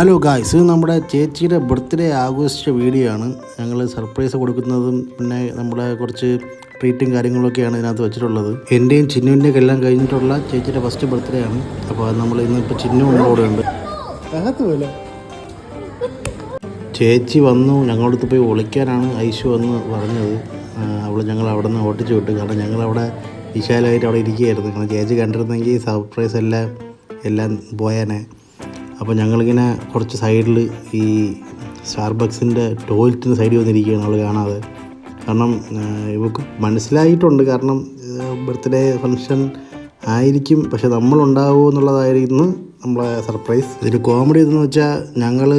Hello guys, ഇത് നമ്മുടെ ചേച്ചിയുടെ ബർത്ത്ഡേ ആഘോഷിച്ച വീഡിയോ ആണ്. ഞങ്ങൾ സർപ്രൈസ് കൊടുക്കുന്നതും പിന്നെ നമ്മുടെ കുറച്ച് ട്രീറ്റും കാര്യങ്ങളൊക്കെയാണ് ഇതിനകത്ത് വെച്ചിട്ടുള്ളത്. എൻ്റെയും ചിന്നുവിൻ്റെയും എല്ലാം കഴിഞ്ഞിട്ടുള്ള ചേച്ചിയുടെ ഫസ്റ്റ് ബർത്ത്ഡേ ആണ്. അപ്പോൾ നമ്മൾ ഇന്നിപ്പോൾ ചിന്നു നമ്മളോട് ഉണ്ട്. ചേച്ചി വന്നു, ഞങ്ങളടുത്ത് പോയി ഒളിക്കാനാണ് ഐശു വന്ന് പറഞ്ഞത്. ഞങ്ങൾ അവിടെ നിന്ന് ഓട്ടിച്ചു വിട്ടു. കാരണം ഞങ്ങളവിടെ വിശാലമായിട്ട് അവിടെ ഇരിക്കുകയായിരുന്നു. കാരണം ചേച്ചി കണ്ടിരുന്നെങ്കിൽ സർപ്രൈസ് എല്ലാം പോയാനെ. അപ്പോൾ ഞങ്ങളിങ്ങനെ കുറച്ച് സൈഡിൽ ഈ സ്റ്റാർബക്സിൻ്റെ ടോയ്ലറ്റിൻ്റെ സൈഡിൽ വന്നിരിക്കുകയാണ് അവൾ കാണാതെ. കാരണം ഇവൾക്ക് മനസ്സിലായിട്ടുണ്ട്, കാരണം ബർത്ത്ഡേ ഫങ്ഷൻ ആയിരിക്കും, പക്ഷെ നമ്മളുണ്ടാവുമോ എന്നുള്ളതായിരുന്നു നമ്മളെ സർപ്രൈസ്. ഇതിൽ കോമഡി എന്ന് വെച്ചാൽ ഞങ്ങൾ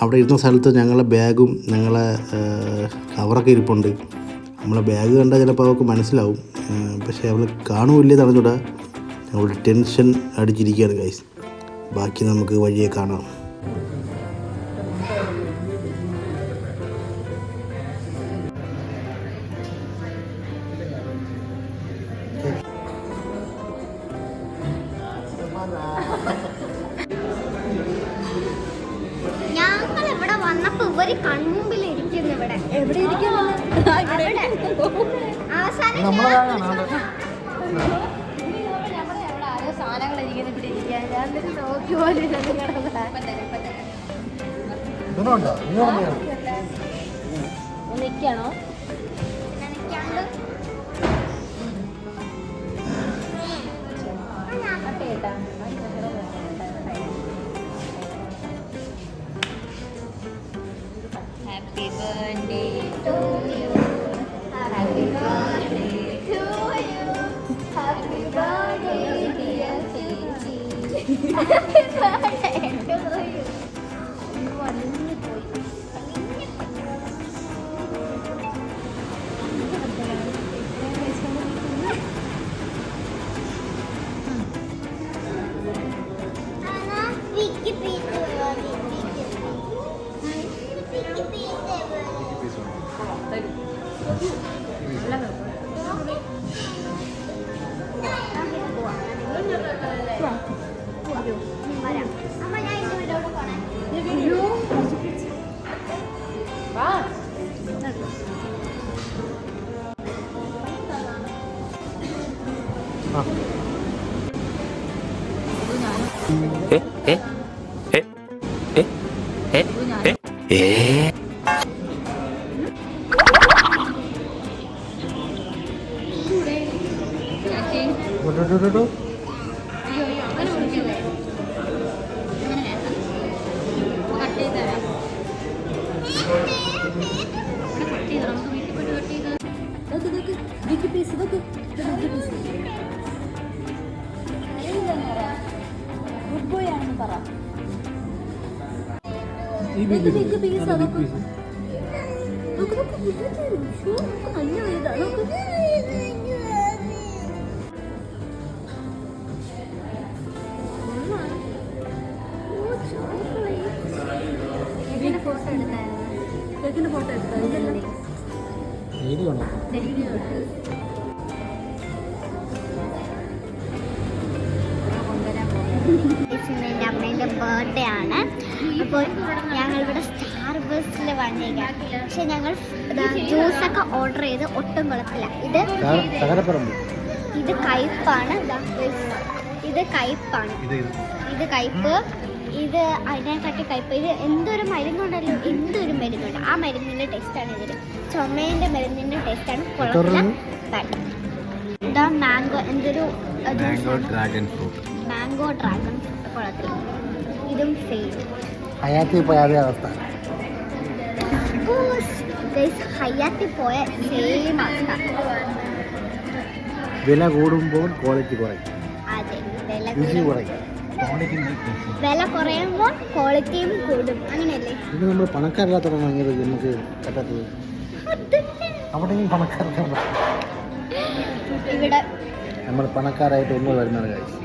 അവിടെ ഇരുന്ന സ്ഥലത്ത് ഞങ്ങളെ ബാഗും ഞങ്ങളെ കവറൊക്കെ ഇരിപ്പുണ്ട്. നമ്മളെ ബാഗ് കണ്ടാൽ ചിലപ്പോൾ അവൾക്ക് മനസ്സിലാവും, പക്ഷേ അവൾ കാണുമില്ലേ തടഞ്ഞൂടാ. അവളുടെ ടെൻഷൻ അടിച്ചിരിക്കുകയാണ് ഗൈസ്. ബാക്കി നമുക്ക് വഴിയെ കാണാം. ഞങ്ങൾ ഇവിടെ വന്നപ്പോ ഇവര് കൺമുമ്പിൽ ഇരിക്കുന്നു. ഇവിടെ എവിടെ ഇരിക്കുന്നു? അവസാനം സാധനങ്ങൾ ഇരിക്കുന്നു. ഇവിടെ ഇരിക്കാൻ ഞാൻ നോക്കി പോലെ നിൽക്കണോ? Happy birthday to you. Happy birthday to you. Happy birthday dear Chichi. Happy birthday to you. എൻ്റെ അമ്മേൻ്റെ ബർത്ത്ഡേ ആണ്. അപ്പോൾ ഞങ്ങളിവിടെ സ്റ്റാർബക്സിൽ വന്നേക്കാം. പക്ഷെ ഞങ്ങൾ ജ്യൂസൊക്കെ ഓർഡർ ചെയ്ത് ഒട്ടും കുഴപ്പമില്ല. ഇത് കയ്പ്പാണ്. ഇത് കയ്പ്പാണ്. ഇത് കയ്പ്പ്. ഇത് അതിനെക്കാട്ടി കയ്പ്പ്. ഇത് എന്തൊരു മരുന്നുണ്ടല്ലോ, എന്തൊരു മരുന്നുണ്ട്. ആ മരുന്നിൻ്റെ ടേസ്റ്റാണ് ഇതിൽ. ചുമേൻ്റെ മരുന്നിൻ്റെ ടേസ്റ്റാണ്. കുഴപ്പമില്ല. ഇതാ മാംഗോ, എന്തൊരു മാംഗോ ഡ്രാഗൺ ഫ്രൂട്ട് കുഴപ്പമില്ല. ഇതും സെയിം. ഹയാത്തിൽ പോയ അതേ അവസ്ഥ. ഹയാത്തിൽ പോയ സെയിം അവസ്ഥ. വില കൂടുമ്പോൾ ക്വാളിറ്റി കുറയും. അതെ, വില കുറയുമ്പോൾ ക്വാളിറ്റിയും കൂടും. അങ്ങനെയല്ലേ? ഇത് നമ്മൾ പണക്കാരില്ലാത്തതാണ് നമുക്ക് പറ്റാത്തത്. അവിടെയും പണക്കാർക്ക് ഇവിടെ നമ്മൾ പണക്കാരായിട്ട് ഒന്നും വരുന്നത് ഗൈസ്.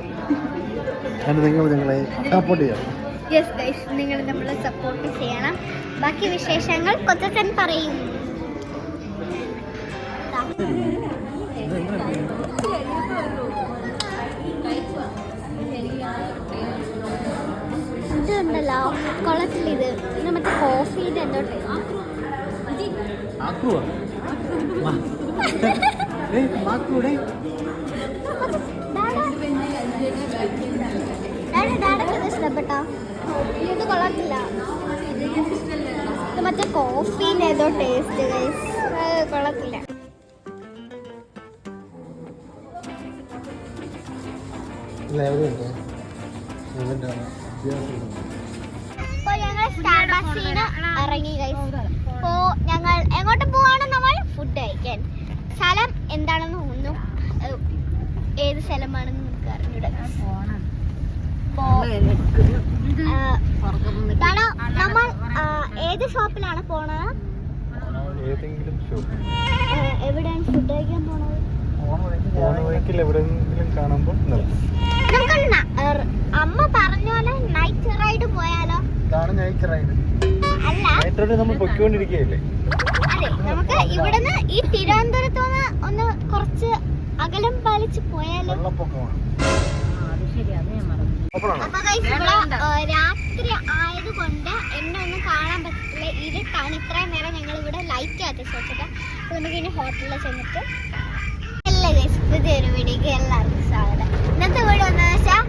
അതിന് നിങ്ങൾ ഞങ്ങളെ സപ്പോർട്ട് ചെയ്യണം. യെസ് ഗൈസ്, നിങ്ങൾ നമ്മളെ സപ്പോർട്ട് ചെയ്യണം. ബാക്കി വിശേഷങ്ങൾ കൊച്ചൻ പറയും. ഇതുണ്ടല്ലോ കൊള്ളത്തില്ല കൊള്ളത്തില്ല ഇത് ഇത് മറ്റേ കോഫീൻ്റെ എന്തോ ഇഷ്ടപ്പെട്ടോ ഇത് കൊള്ളത്തില്ല ഇത് മറ്റേ കോഫീൻ്റെ ഏതോ ടേസ്റ്റ് കൊള്ളത്തില്ല ഇപ്പോൾ ഞങ്ങൾ സ്റ്റാർബക്സിന് ഇറങ്ങി ഇപ്പോൾ ഞങ്ങൾ എങ്ങോട്ട് പോവാണ് നമ്മൾ ഫുഡ് കഴിക്കാൻ സ്ഥലം എന്താണെന്ന് ഒന്നും ഏത് സ്ഥലമാണെന്ന് നമുക്ക് അറിഞ്ഞൂടാ നമ്മൾ ഏത് ഷോപ്പിലാണ് പോണത് എവിടെയാണ് ഫുഡ് കഴിക്കാൻ പോണത് അമ്മ പറഞ്ഞ പോലെ നൈറ്റ് റൈഡ് പോയാലോ അല്ല അതെ നമുക്ക് ഇവിടുന്ന് ഈ തിരുവനന്തപുരത്തുനിന്ന് ഒന്ന് കുറച്ച് അകലം പാലിച്ച് പോയാലോ രാത്രി ആയതുകൊണ്ട് എന്നെ ഒന്നും കാണാൻ പറ്റില്ല ഇരുട്ടാണ് ഇത്രയും നേരം ഞങ്ങൾ ഇവിടെ ലൈറ്റ് കത്തിച്ച് വെച്ചിട്ട് നമുക്ക് ഇനി ഹോട്ടലിൽ ചെന്നിട്ട് പുതിയൊരു വീഡിയോക്ക് എല്ലാവർക്കും സ്വാഗതം ഇന്നത്തെ വീഡിയോ എന്താ വെച്ചാൽ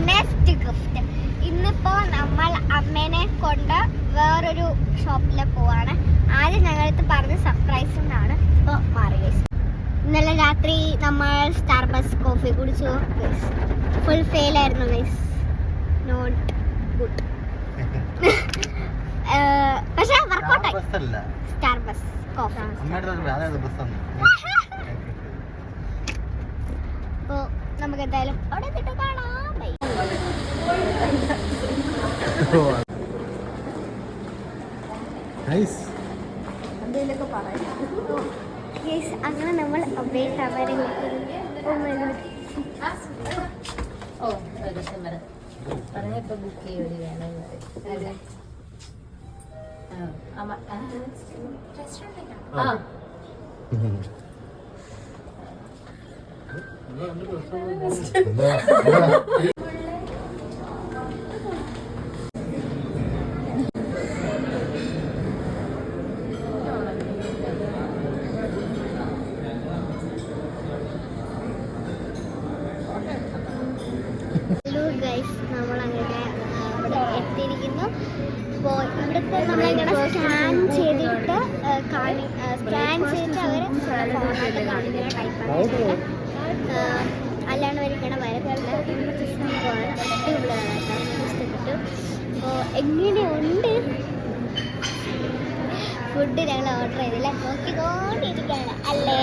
നെക്സ്റ്റ് ഗിഫ്റ്റ് ഇന്നിപ്പോൾ നമ്മൾ അമ്മേനെ കൊണ്ട് വേറൊരു ഷോപ്പിൽ പോവാണ് ആദ്യം ഞങ്ങളടുത്ത് പറഞ്ഞ സർപ്രൈസ് എന്നാണ് ഇപ്പോൾ മാറി ഇന്നലെ രാത്രി നമ്മൾ സ്റ്റാർബക്സ് കോഫി കുടിച്ചു ഫുൾ ഫെയിൽ ആയിരുന്നു ഗൈസ് നോട്ട് ഗുഡ് പക്ഷേ വർക്കൗട്ടായി സ്റ്റാർബക്സ് കോഫി അപ്പോൾ നമുക്ക് എന്തായാലും അവിടെ എത്തിയിട്ട് കാണാം അങ്ങനെ നമ്മൾ അപ്ഡേറ്റ് നമ്മളങ്ങനെ ഇവിടെ എത്തിയിരിക്കുന്നു അപ്പോൾ ഇവിടുത്തെ നമ്മളിങ്ങനെ സ്കാൻ ചെയ്തിട്ട് സ്കാൻ ചെയ്തിട്ട് അവർ ഫോണായിട്ട് കാണിക്കുന്ന ടൈപ്പാണ് അല്ലാണ്ട് അവരിങ്ങനെ വരത്തില്ല ഇഷ്ടപ്പെട്ടു അപ്പോൾ എങ്ങനെയുണ്ട് ഫുഡ് ഞങ്ങൾ ഓർഡർ ചെയ്തില്ല നോക്കിക്കൊണ്ടിരിക്കുകയാണ് അല്ലേ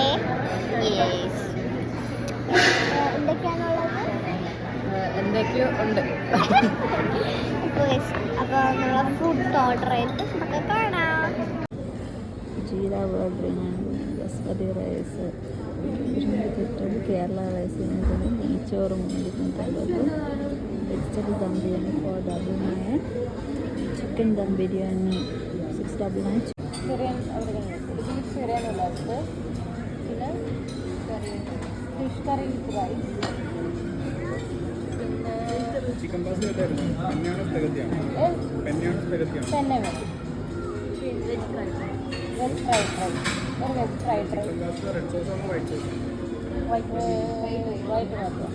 എന്തൊക്കെയോ ഉണ്ട് അപ്പോൾ നമ്മൾ ഫുഡ് ഓർഡർ ചെയ്തിട്ട് നമുക്ക് കാണാം ജീര ബസ്മതി റൈസ് കേരള റൈസ് നെയ്ച്ചോറ് 350 വെജിറ്റബിൾ ദം ബിരിയാണി 499 ചിക്കൻ ദം ബിരിയാണി 699 ചെറിയ ഉള്ളത് പിന്നെ fish curry with rice chicken പാസ് കേട്ടായിരുന്നു പെന്നാണ് സ്പെഗത്തിയാണ് തന്നെ വേണം veg fried rice red sauce ആണോ വൈറ്റ് സോസ് വൈറ്റ് മാത്രം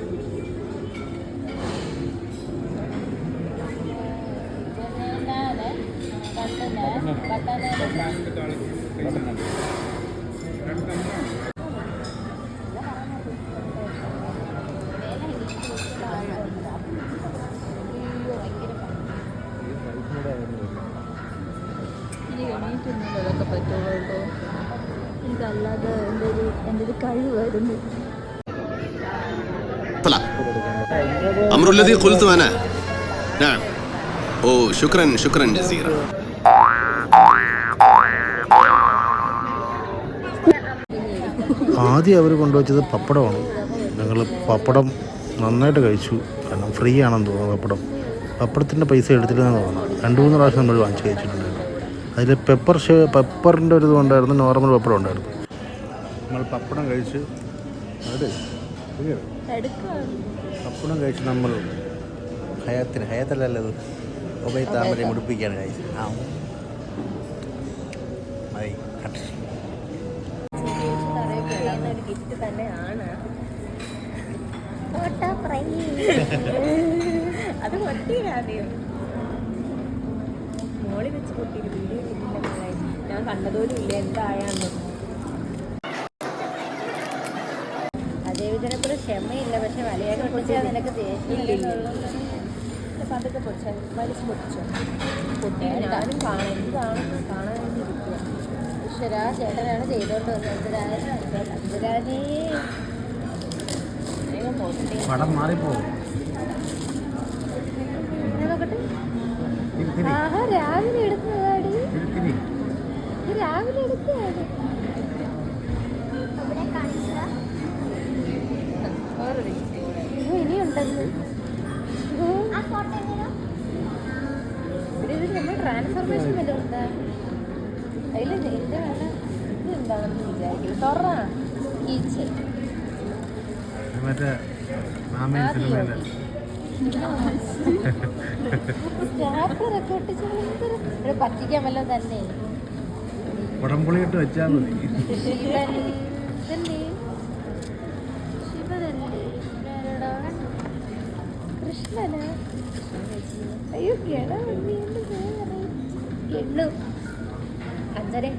ഇനി എണീറ്റൊന്നും അതൊക്കെ പറ്റുള്ളൂ എനിക്കല്ലാതെ എൻ്റെ ഒരു കഴിവായിരുന്നു أمر الذي قلت أنا نعم أوه شكرا جزيلا ആദ്യം അവർ കൊണ്ടുവച്ചത് പപ്പടമാണ് ഞങ്ങൾ പപ്പടം നന്നായിട്ട് കഴിച്ചു കാരണം ഫ്രീ ആണെന്ന് തോന്നുന്നു പപ്പടത്തിൻ്റെ പൈസ എടുത്തില്ലെന്ന് തോന്നുന്നു 2-3 പ്രാവശ്യം നമ്മൾ വാങ്ങിച്ച് കഴിച്ചിട്ടുണ്ടായിരുന്നു അതിൽ പെപ്പറിൻ്റെ ഒരു ഇതുണ്ടായിരുന്നു നോർമൽ പപ്പടം ഉണ്ടായിരുന്നു നമ്മൾ പപ്പടം കഴിച്ച് അതെ പപ്പടം കഴിച്ച് നമ്മൾ ഹയാത്തല്ലല്ലോ ഒബൈ താമര മുടിപ്പിക്കുകയാണ് guys. ആ മതി കട്ട്. ഒരു ഗിഫ്റ്റ് തന്നെയാണ്. Photo frame. അത് പൊട്ടിയില്ലാതെയോ മോളി വെച്ച് പൊട്ടിയിട്ട് വീഡിയോ കിട്ടില്ല. ഞാൻ കണ്ടതോലും ഇല്ല എന്തായാന്ന്. അതേ ഇതിനെക്കുറിച്ച് ക്ഷമയില്ല. പക്ഷെ വലയൊക്കെ പൊട്ടിച്ചാൽ നിനക്ക് ദേഷ്യമില്ല. പതൊക്കെ പൊടിച്ചാൽ വലിച്ച് പൊട്ടിച്ചോ. പൊട്ടി ഞാനും കാണാൻ എനിക്ക് കാണാൻ വേണ്ടി ഇരിക്കുക. ഈശ്വരാ ചേട്ടനാണ് ചെയ്തോണ്ട് വന്നത്. എന്തിനാനേ പടം മാറിപ്പോവും. നോക്കട്ടെ. ആഹാ രാവിലെ എടുത്തതാടി. ഇത് രാവിലെ എടുത്തതാണ്. ഇവിടെ കാണിച്ചതാ. ഇനിയുണ്ടെന്ന് ആ ഫോട്ടോ എങ്ങനെയാ? ഇത് നമ്മൾ ട്രാൻസ്ഫോർമേഷൻ വല്ലതും ഉണ്ടാ അതിൽ എൻ്റെ വേണ്ട ഇത് എന്താണെന്ന് വിചാരിക്കും. തുറ കീച്ച് മറ്റേ മാമൻ സിനിമയിലെ സ്റ്റാർട്ടറൊക്കെ ഒട്ടിച്ച് ഇവിടെ പറ്റിക്കാൻ വല്ലതും തന്നെ. കുടംപുളിയിട്ട് വെച്ചാൽ മതി. ശിവൻ ഇതല്ലേ ശിവനല്ലേ ആരോടാ? കൃഷ്ണനാ? അയ്യോ ഗണ എണ്ണു അഞ്ചരെ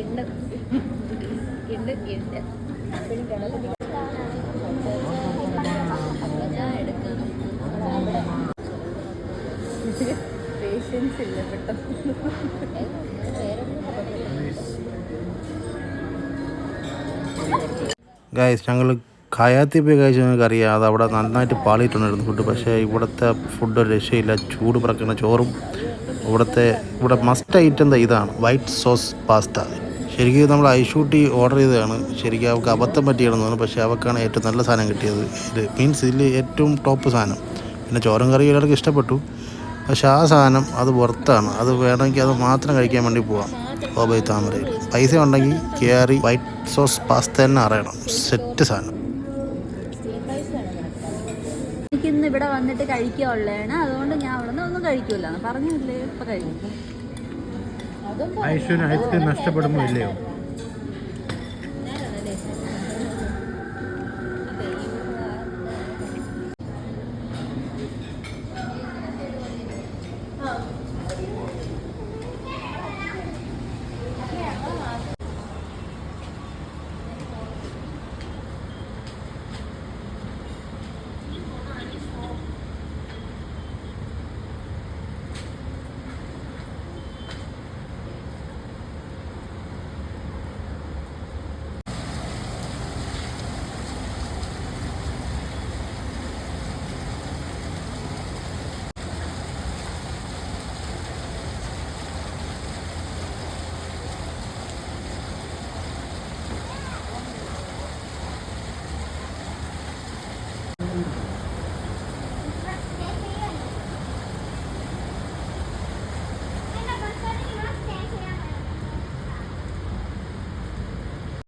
എണ്ണു എണ്ണു എണ്ണ അപ്പോഴും ഗണപതി പേഷ്യൻസ് ഇല്ല പെട്ടെന്ന്. ഗൈസ് ഞങ്ങൾ ഖയാത്തി പോയി കഴിച്ച് നിങ്ങൾക്ക് അറിയാം. അത് അവിടെ നന്നായിട്ട് പാളിയിട്ടുണ്ടായിരുന്നു ഫുഡ്. പക്ഷേ ഇവിടുത്തെ ഫുഡ് ഒരു രക്ഷയില്ല. ചൂട് പറക്കുന്ന ചോറും ഇവിടെ മസ്റ്റ് ഐറ്റം ഇതാണ് വൈറ്റ് സോസ് പാസ്ത. ശരിക്കും നമ്മൾ ഐഷൂട്ടി ഓർഡർ ചെയ്തതാണ്. ശരിക്കും അവൾക്ക് അബദ്ധം പറ്റിയാണെന്ന് തോന്നുന്നു. പക്ഷേ അവൾക്കാണ് ഏറ്റവും നല്ല സാധനം കിട്ടിയത്. ഇത് മീൻസ് ഇതിൽ ഏറ്റവും ടോപ്പ് സാധനം. പിന്നെ ചോറും കറിയും എല്ലാവർക്കും ഇഷ്ടപ്പെട്ടു. പക്ഷേ ആ സാധനം അത് പുറത്താണ്. അത് വേണമെങ്കിൽ അത് മാത്രം കഴിക്കാൻ വേണ്ടി പോവാം ഒബൈ താമരയിൽ. പൈസ ഉണ്ടെങ്കിൽ കയറി വൈറ്റ് സോസ് പാസ്ത തന്നെ അറിയണം. സെറ്റ് സാധനം. എനിക്കിന്ന് ഇവിടെ വന്നിട്ട് കഴിക്കാനുള്ളതാണ്. അതുകൊണ്ട് ഞാൻ അവിടെ നിന്ന് ഒന്നും കഴിക്കൂല പറഞ്ഞില്ലേ. ഇപ്പം കഴിക്കും. ഐശ്വര്യ ഐസ്ക്രീം നഷ്ടപ്പെടുമോ ഇല്ലയോ?